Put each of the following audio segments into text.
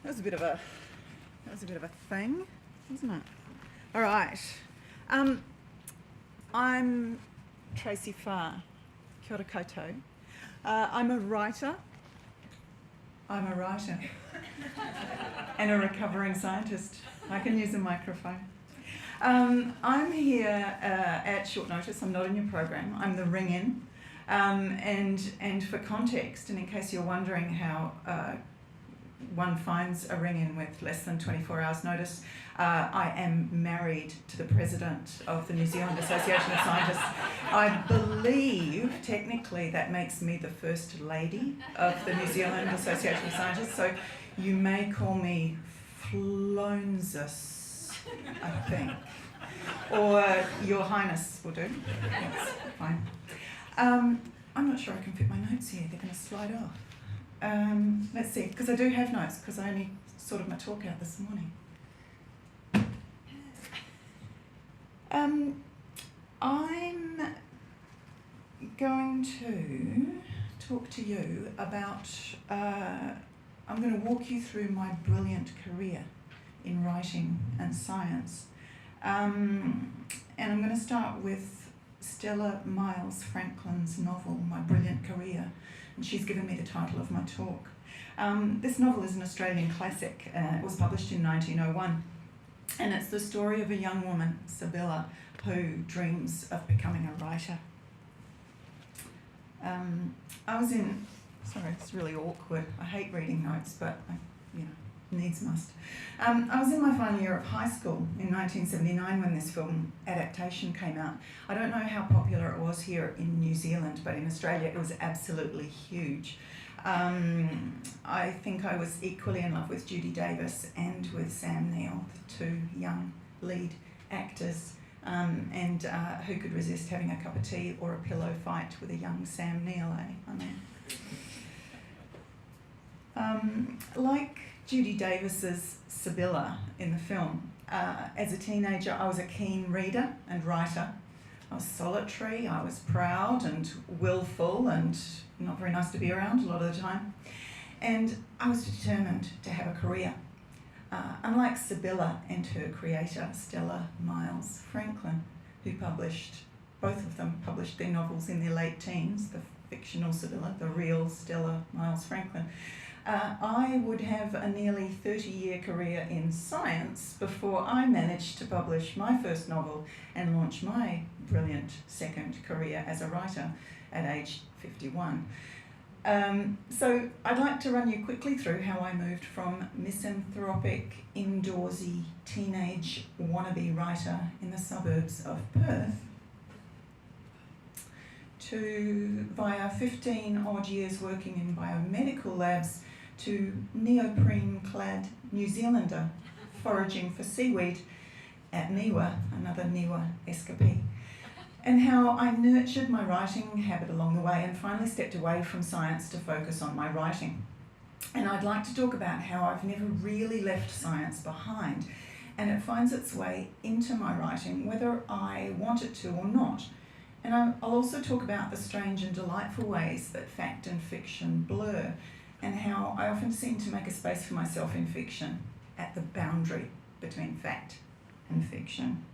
That was a bit of a thing, wasn't it? All right. I'm Tracy Farr. Kia ora koutou. I'm a writer. And a recovering scientist. I can use a microphone. I'm here at short notice. I'm not in your program. I'm the ring-in. And for context, and in case you're wondering how one finds a ring-in with less than 24 hours notice, I am married to the president of the New Zealand Association of Scientists. I believe technically that makes me the first lady of the New Zealand Association of Scientists, so you may call me Flonzus, I think, or Your Highness will do. That's fine. I'm not sure I can fit my notes here. They're going to slide off. Let's see, because I do have notes, because I only sorted my talk out this morning. I'm going to talk to you about, I'm going to walk you through my brilliant career in writing and science. And I'm going to start with Stella Miles Franklin's novel, My Brilliant Career, and she's given me the title of my talk. This novel is an Australian classic. It was published in 1901, and it's the story of a young woman, Sibylla, who dreams of becoming a writer. Sorry, it's really awkward. I hate reading notes, but needs must. I was in my final year of high school in 1979 when this film adaptation came out. I don't know how popular it was here in New Zealand, but in Australia it was absolutely huge. I think I was equally in love with Judy Davis and with Sam Neill, the two young lead actors, and who could resist having a cup of tea or a pillow fight with a young Sam Neill, eh? I mean, like Judy Davis's Sibylla in the film, as a teenager I was a keen reader and writer. I was solitary, I was proud and willful and not very nice to be around a lot of the time. And I was determined to have a career. Unlike Sibylla and her creator, Stella Miles Franklin, who both of them published their novels in their late teens, the fictional Sibylla, the real Stella Miles Franklin, I would have a nearly 30-year career in science before I managed to publish my first novel and launch my brilliant second career as a writer at age 51. So I'd like to run you quickly through how I moved from misanthropic, indoorsy, teenage wannabe writer in the suburbs of Perth to, via 15 odd years working in biomedical labs, to neoprene-clad New Zealander foraging for seaweed at Niwa, another Niwa escapee, and how I nurtured my writing habit along the way and finally stepped away from science to focus on my writing. And I'd like to talk about how I've never really left science behind, and it finds its way into my writing whether I want it to or not. And I'll also talk about the strange and delightful ways that fact and fiction blur, and how I often seem to make a space for myself in fiction at the boundary between fact and fiction.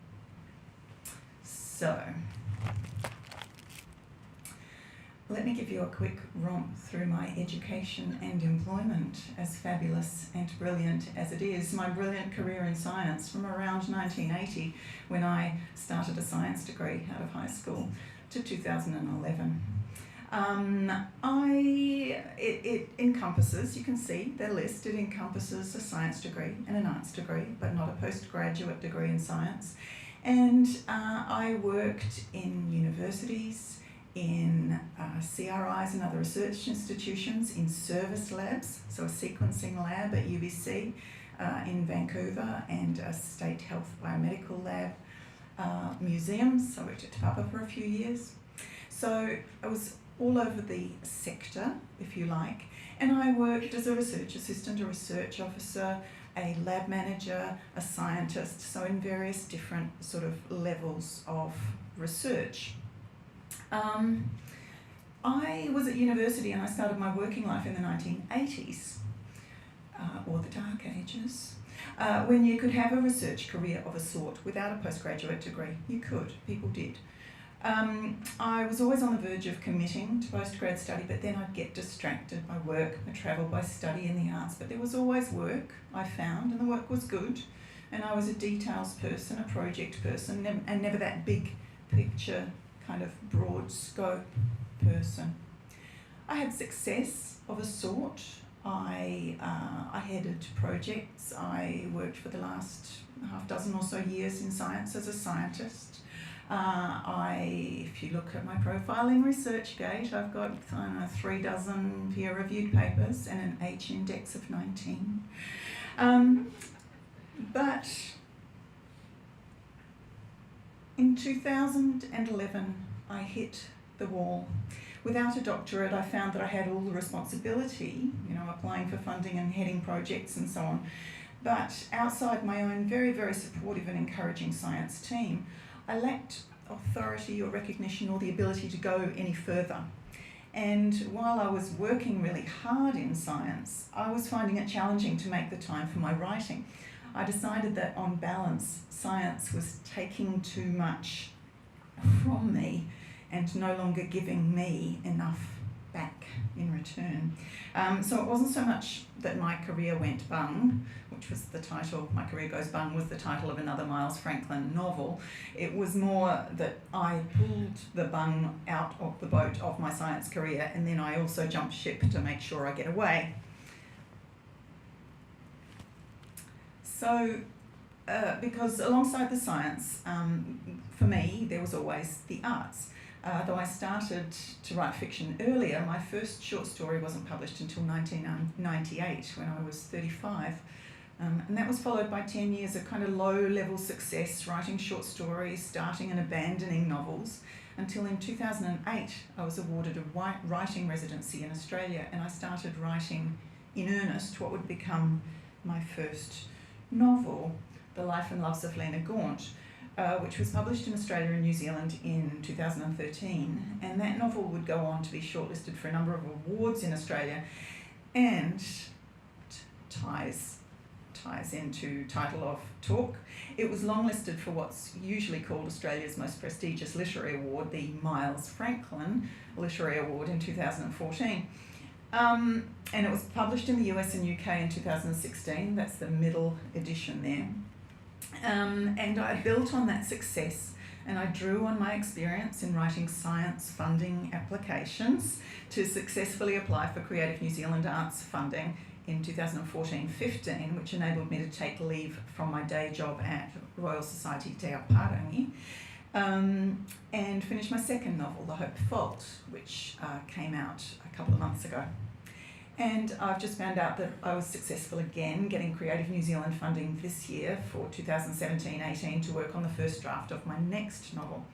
So, let me give you a quick romp through my education and employment, as fabulous and brilliant as it is. My brilliant career in science from around 1980, when I started a science degree out of high school, to 2011. It encompasses, you can see the list, it encompasses a science degree and an arts degree, but not a postgraduate degree in science. And I worked in universities, in CRIs and other research institutions, in service labs, so a sequencing lab at UBC in Vancouver, and a state health biomedical lab, museums. I worked at Te Papa for a few years. So I was all over the sector, if you like, and I worked as a research assistant, a research officer, a lab manager, a scientist, so in various different sort of levels of research. I was at university and I started my working life in the 1980s, or the dark ages, when you could have a research career of a sort without a postgraduate degree. You could, people did. I was always on the verge of committing to postgrad study, but then I'd get distracted by work, by travel, by study in the arts. But there was always work, I found, and the work was good. And I was a details person, a project person, and never that big picture, kind of broad scope person. I had success of a sort. I headed projects. I worked for the last half dozen or so years in science as a scientist. If you look at my profile in ResearchGate, I've got 3 dozen peer-reviewed papers and an H index of 19. But in 2011, I hit the wall. Without a doctorate, I found that I had all the responsibility, applying for funding and heading projects and so on. But outside my own very, very supportive and encouraging science team, I lacked authority or recognition or the ability to go any further. And while I was working really hard in science, I was finding it challenging to make the time for my writing. I decided that on balance, science was taking too much from me and no longer giving me enough back in return. So it wasn't so much that my career went bung, which was the title, My Career Goes Bung was the title of another Miles Franklin novel. It was more that I pulled the bung out of the boat of my science career, and then I also jumped ship to make sure I get away. So, because alongside the science, for me, there was always the arts. Though I started to write fiction earlier, my first short story wasn't published until 1998, when I was 35. And that was followed by 10 years of kind of low-level success, writing short stories, starting and abandoning novels, until in 2008 I was awarded a writing residency in Australia, and I started writing in earnest what would become my first novel, The Life and Loves of Lena Gaunt, which was published in Australia and New Zealand in 2013. And that novel would go on to be shortlisted for a number of awards in Australia, and ties into title of talk. It was longlisted for what's usually called Australia's most prestigious literary award, the Miles Franklin Literary Award in 2014. And it was published in the US and UK in 2016. That's the middle edition there. And I built on that success, and I drew on my experience in writing science funding applications to successfully apply for Creative New Zealand Arts funding in 2014-15, which enabled me to take leave from my day job at Royal Society Te Aoparangi, and finish my second novel, The Hope Fault, which came out a couple of months ago. And I've just found out that I was successful again getting Creative New Zealand funding this year for 2017-18 to work on the first draft of my next novel.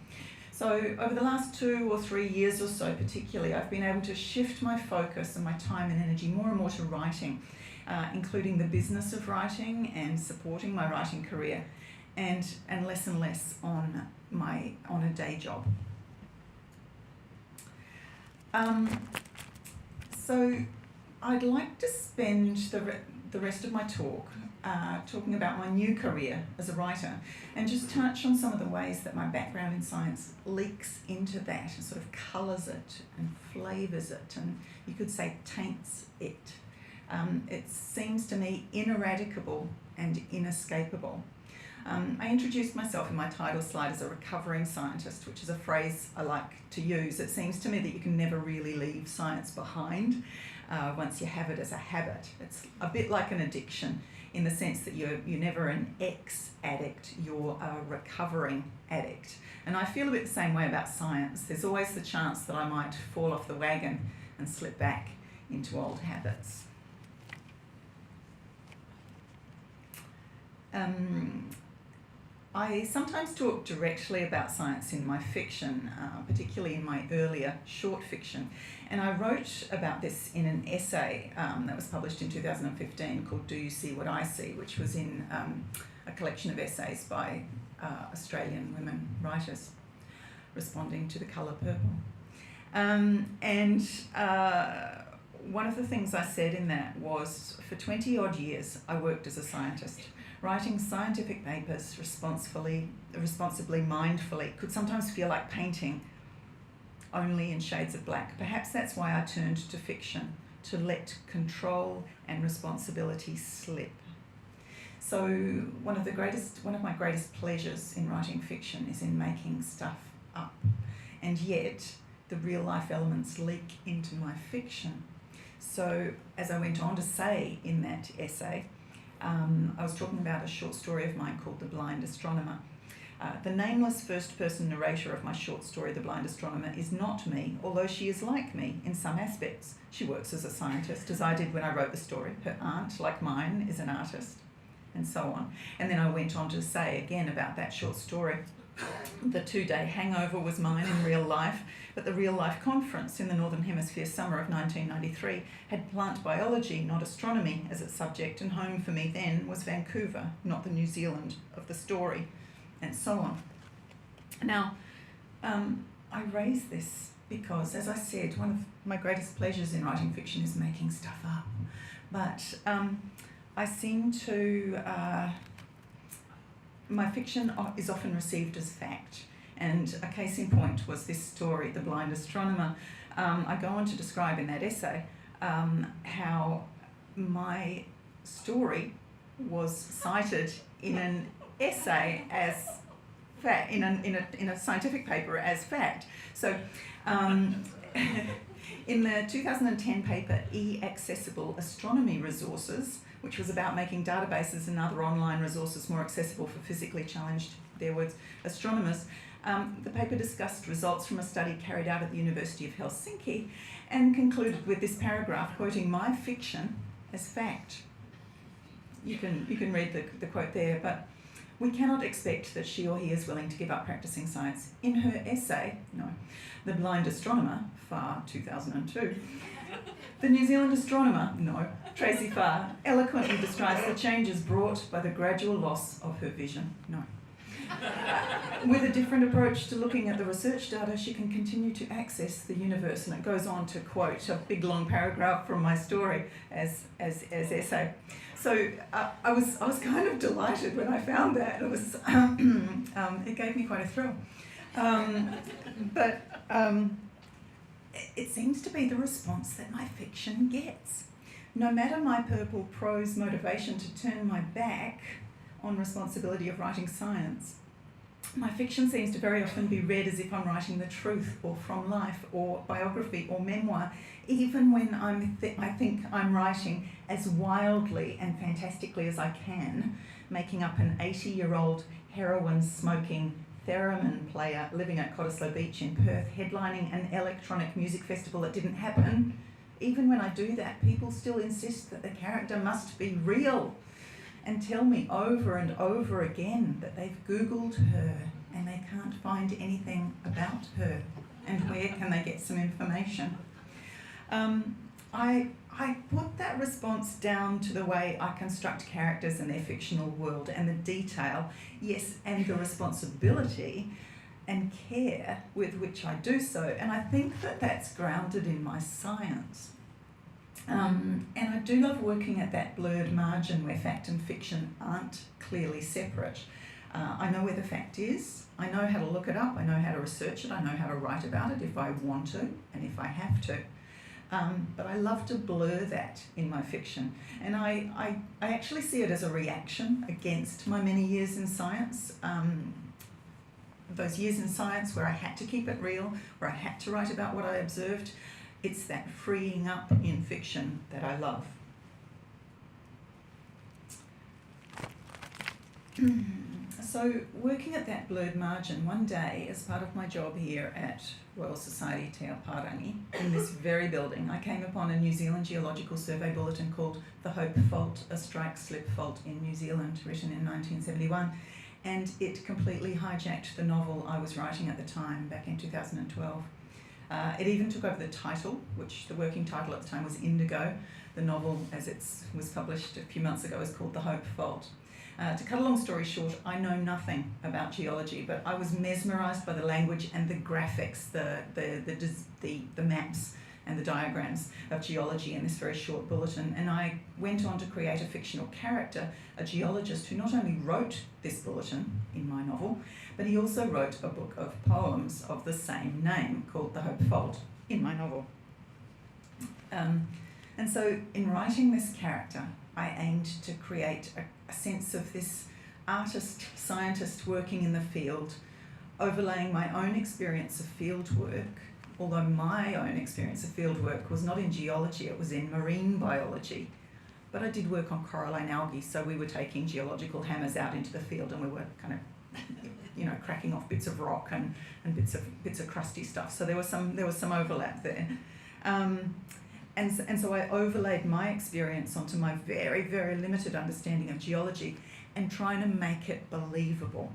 So over the last 2 or 3 years or so particularly, I've been able to shift my focus and my time and energy more and more to writing, including the business of writing and supporting my writing career, and less and less on a day job. So I'd like to spend the rest of my talk talking about my new career as a writer, and just touch on some of the ways that my background in science leaks into that and sort of colours it and flavours it, and you could say taints it. It seems to me ineradicable and inescapable. I introduced myself in my title slide as a recovering scientist, which is a phrase I like to use. It seems to me that you can never really leave science behind once you have it as a habit. It's a bit like an addiction, in the sense that you're never an ex-addict, you're a recovering addict. And I feel a bit the same way about science. There's always the chance that I might fall off the wagon and slip back into old habits. I sometimes talk directly about science in my fiction, particularly in my earlier short fiction. And I wrote about this in an essay that was published in 2015 called Do You See What I See?, which was in a collection of essays by Australian women writers responding to The Colour Purple. one of the things I said in that was, for 20 odd years, I worked as a scientist, writing scientific papers responsibly, mindfully. Could sometimes feel like painting only in shades of black. Perhaps that's why I turned to fiction, to let control and responsibility slip. So one of my greatest pleasures in writing fiction is in making stuff up, and yet the real life elements leak into my fiction. So as I went on to say in that essay, I was talking about a short story of mine called The Blind Astronomer. The nameless first-person narrator of my short story, The Blind Astronomer, is not me, although she is like me in some aspects. She works as a scientist, as I did when I wrote the story. Her aunt, like mine, is an artist, and so on. And then I went on to say again about that short story. The 2-day hangover was mine in real life, but the real life conference in the Northern Hemisphere summer of 1993 had plant biology, not astronomy, as its subject, and home for me then was Vancouver, not the New Zealand of the story, and so on. Now, I raise this because, as I said, one of my greatest pleasures in writing fiction is making stuff up. But I seem to... my fiction is often received as fact, and a case in point was this story, The Blind Astronomer. I go on to describe in that essay how my story was cited in an essay as fact, in a scientific paper as fact. So in the 2010 paper E-Accessible Astronomy Resources, which was about making databases and other online resources more accessible for physically challenged, their words, astronomers, the paper discussed results from a study carried out at the University of Helsinki and concluded with this paragraph quoting my fiction as fact. You can read the quote there, but we cannot expect that she or he is willing to give up practicing science. In her essay, The Blind Astronomer, Farr, 2002, the New Zealand astronomer, Tracy Farr, eloquently describes the changes brought by the gradual loss of her vision. With a different approach to looking at the research data, she can continue to access the universe. And it goes on to quote a big long paragraph from my story as essay. So I was kind of delighted when I found that. It was it gave me quite a thrill. But it seems to be the response that my fiction gets. No matter my purple prose motivation to turn my back on responsibility of writing science, my fiction seems to very often be read as if I'm writing the truth, or from life, or biography, or memoir, even when I think I'm writing as wildly and fantastically as I can, making up an 80-year-old heroin-smoking theremin player living at Cottesloe Beach in Perth, headlining an electronic music festival that didn't happen. Even when I do that, people still insist that the character must be real and tell me over and over again that they've Googled her and they can't find anything about her, and where can they get some information. I put that response down to the way I construct characters in their fictional world, and the detail, yes, and the responsibility and care with which I do so. And I think that that's grounded in my science. And I do love working at that blurred margin where fact and fiction aren't clearly separate. I know where the fact is, I know how to look it up, I know how to research it, I know how to write about it if I want to and if I have to. But I love to blur that in my fiction. And I actually see it as a reaction against my many years in science. Those years in science where I had to keep it real, where I had to write about what I observed. It's that freeing up in fiction that I love. So working at that blurred margin, one day as part of my job here at Royal Society Te Aoparangi, in this very building, I came upon a New Zealand Geological Survey bulletin called The Hope Fault, a strike-slip fault in New Zealand, written in 1971, and it completely hijacked the novel I was writing at the time, back in 2012. It even took over the title, which the working title at the time was Indigo. The novel, as it was published a few months ago, is called The Hope Fault. To cut a long story short, I know nothing about geology, but I was mesmerised by the language and the graphics, the maps and the diagrams of geology in this very short bulletin. And I went on to create a fictional character, a geologist, who not only wrote this bulletin in my novel, but he also wrote a book of poems of the same name called The Hope Fault in my novel. And so in writing this character, I aimed to create a sense of this artist, scientist working in the field, overlaying my own experience of field work, although my own experience of field work was not in geology, it was in marine biology. But I did work on coralline algae, so we were taking geological hammers out into the field and we were kind of, cracking off bits of rock and bits of crusty stuff. So there was some overlap there. And so I overlaid my experience onto my very, very limited understanding of geology and trying to make it believable.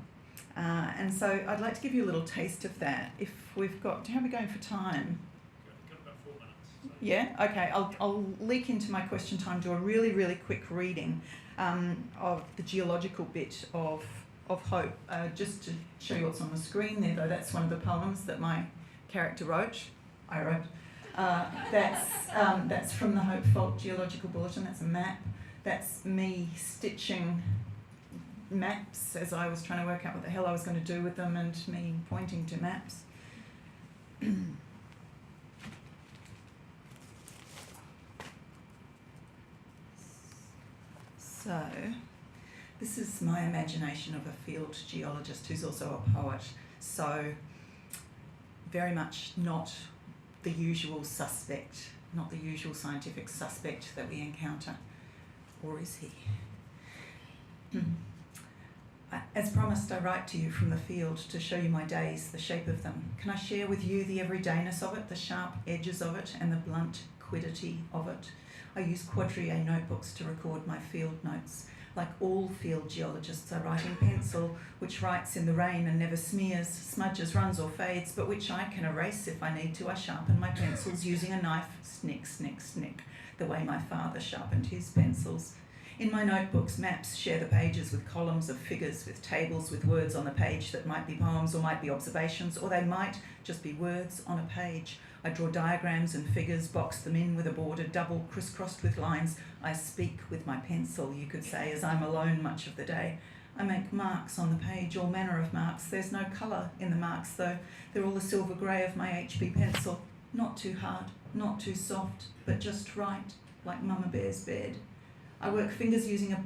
And so I'd like to give you a little taste of that. If we've got, how are we going for time? Got about 4 minutes. So. Yeah, okay. I'll leak into my question time, do a really, really quick reading of the geological bit of Hope. Just to show you what's on the screen there, though, that's one of the poems that my character wrote. I wrote. That's from the Hope Fault Geological Bulletin. That's a map. That's me stitching maps as I was trying to work out what the hell I was going to do with them, and me pointing to maps. So, this is my imagination of a field geologist who's also a poet. So, very much not the usual suspect, not the usual scientific suspect that we encounter. Or is he? As promised, I write to you from the field to show you my days, the shape of them. Can I share with you the everydayness of it, the sharp edges of it, and the blunt quiddity of it? I use quadrille notebooks to record my field notes. Like all field geologists, I write in pencil, which writes in the rain and never smears, smudges, runs or fades, but which I can erase if I need to. I sharpen my pencils using a knife, snick, snick, snick, the way my father sharpened his pencils. In my notebooks, maps share the pages with columns of figures, with tables with words on the page that might be poems or might be observations, or they might just be words on a page. I draw diagrams and figures, box them in with a border, double, crisscrossed with lines. I speak with my pencil, you could say, as I'm alone much of the day. I make marks on the page, all manner of marks. There's no colour in the marks, though. They're all the silver grey of my HB pencil. Not too hard, not too soft, but just right, like Mama Bear's bed. I work figures using a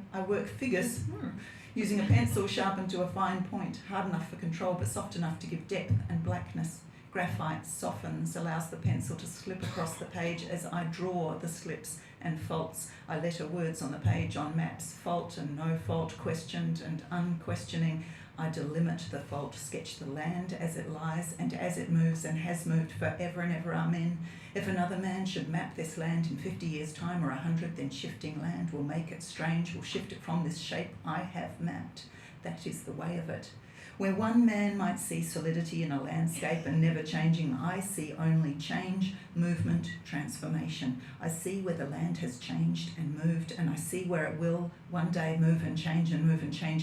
pencil sharpened to a fine point, hard enough for control but soft enough to give depth and blackness. Graphite softens, allows the pencil to slip across the page as I draw the slips and faults. I letter words on the page on maps, fault and no fault, questioned and unquestioning. I delimit the fault, sketch the land as it lies and as it moves and has moved forever and ever, amen. If another man should map this land in 50 years' time or 100, then shifting land will make it strange, will shift it from this shape I have mapped. That is the way of it. Where one man might see solidity in a landscape and never changing, I see only change, movement, transformation. I see where the land has changed and moved, and I see where it will one day move and change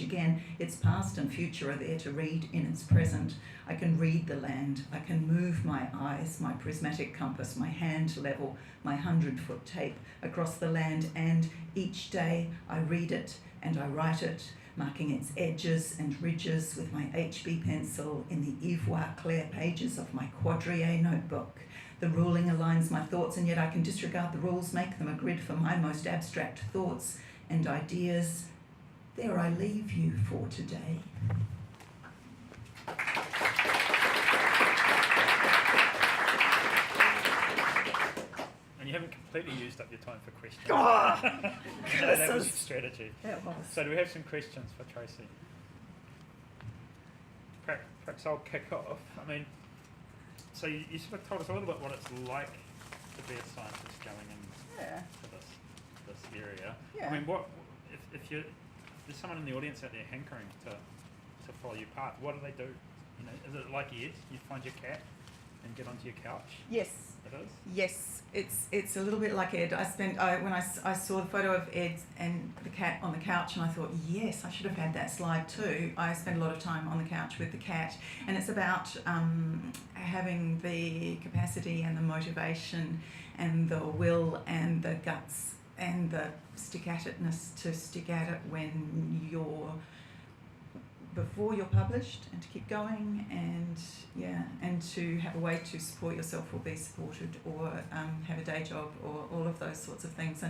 again. Its past and future are there to read in its present. I can read the land. I can move my eyes, my prismatic compass, my hand level, my 100-foot tape across the land, and each day I read it and I write it, marking its edges and ridges with my HB pencil in the ivoire clair pages of my quadrille notebook. The ruling aligns my thoughts, and yet I can disregard the rules, make them a grid for my most abstract thoughts and ideas. There I leave you for today. And you haven't completely used up your time for questions. Oh, that was strategy. That was. So do we have some questions for Tracy? Perhaps I'll kick off. I mean, so you sort of told us a little bit what it's like to be a scientist going into this area. Yeah. I mean, what if there's someone in the audience out there hankering to follow your path? What do they do? You know, is it like Ed? You find your cat and get onto your couch? Yes. It is? Yes, it's a little bit like Ed. When I saw the photo of Ed and the cat on the couch, and I thought, yes, I should have had that slide too. I spend a lot of time on the couch with the cat, and it's about having the capacity and the motivation and the will and the guts and the stick-at-itness to stick at it before you're published, and to keep going, and to have a way to support yourself or be supported, or have a day job, or all of those sorts of things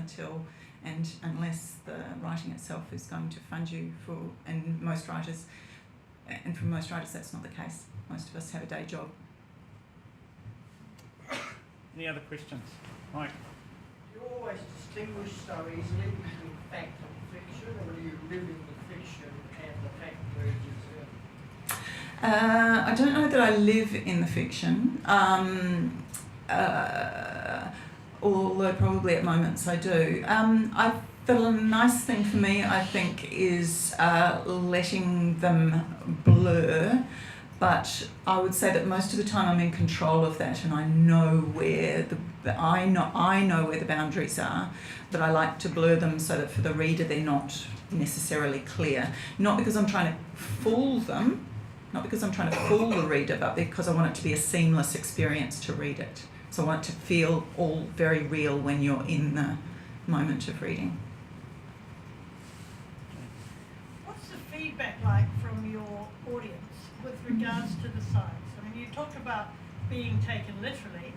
unless the writing itself is going to fund you for most writers that's not the case. Most of us have a day job. Any other questions? Mike? Do you always distinguish so easily between fact and fiction, or do you live in the fiction and the fact merges in? I don't know that I live in the fiction, although probably at moments I do. The nice thing for me, I think, is letting them blur, but I would say that most of the time I'm in control of that, and I know where I know where the boundaries are, but I like to blur them so that for the reader they're not necessarily clear. Not because I'm trying to fool them, not because I'm trying to fool the reader, but because I want it to be a seamless experience to read it. So I want it to feel all very real when you're in the moment of reading. What's the feedback like from your audience with regards to the science? I mean, you talk about being taken literally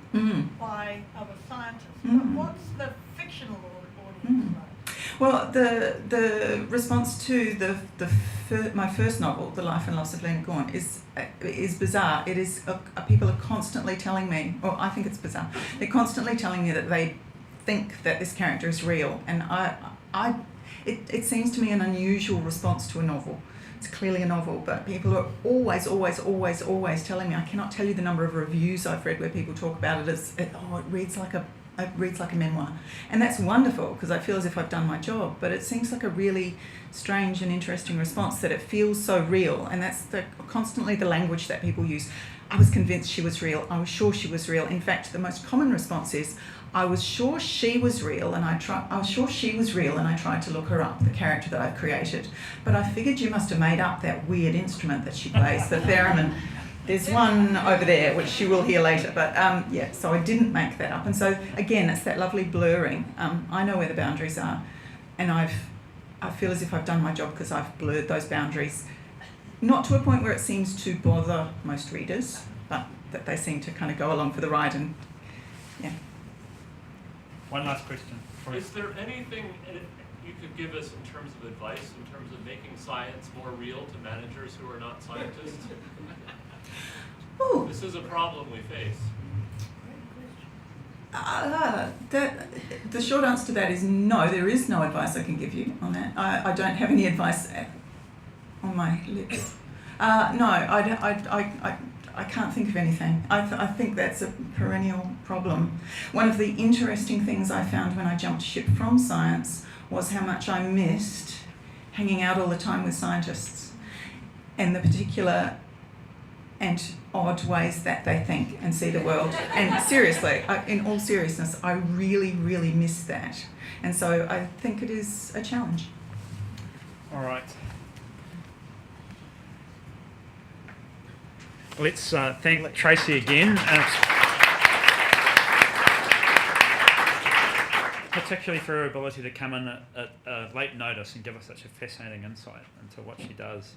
by other scientists, but what's the fictional audience like? Well, the response to my first novel, The Life and Loss of Lena Gorn, is bizarre. It is people are constantly telling me, or I think it's bizarre. They're constantly telling me that they think that this character is real, and it seems to me an unusual response to a novel. It's clearly a novel, but people are always telling me. I cannot tell you the number of reviews I've read where people talk about it as, it reads like a memoir. And that's wonderful, because I feel as if I've done my job, but it seems like a really strange and interesting response, that it feels so real, and that's constantly the language that people use. I was convinced she was real. I was sure she was real. In fact, the most common response is, I was sure she was real, and I was sure she was real, and I tried to look her up, the character that I've created. But I figured you must have made up that weird instrument that she plays, the theremin. There's one over there, which you will hear later, but so I didn't make that up. And so, again, it's that lovely blurring. I know where the boundaries are, and I feel as if I've done my job because I've blurred those boundaries. Not to a point where it seems to bother most readers, but that they seem to kind of go along for the ride, and One last question. Is there anything you could give us in terms of advice, in terms of making science more real to managers who are not scientists? Ooh. This is a problem we face. The short answer to that is no. There is no advice I can give you on that. I don't have any advice on my lips. No, I can't think of anything. I think that's a perennial problem. One of the interesting things I found when I jumped ship from science was how much I missed hanging out all the time with scientists, and the particular and odd ways that they think and see the world. And seriously, in all seriousness, I really, really miss that. And so I think it is a challenge. All right. Let's thank Tracy again, particularly for her ability to come in at late notice and give us such a fascinating insight into what she does.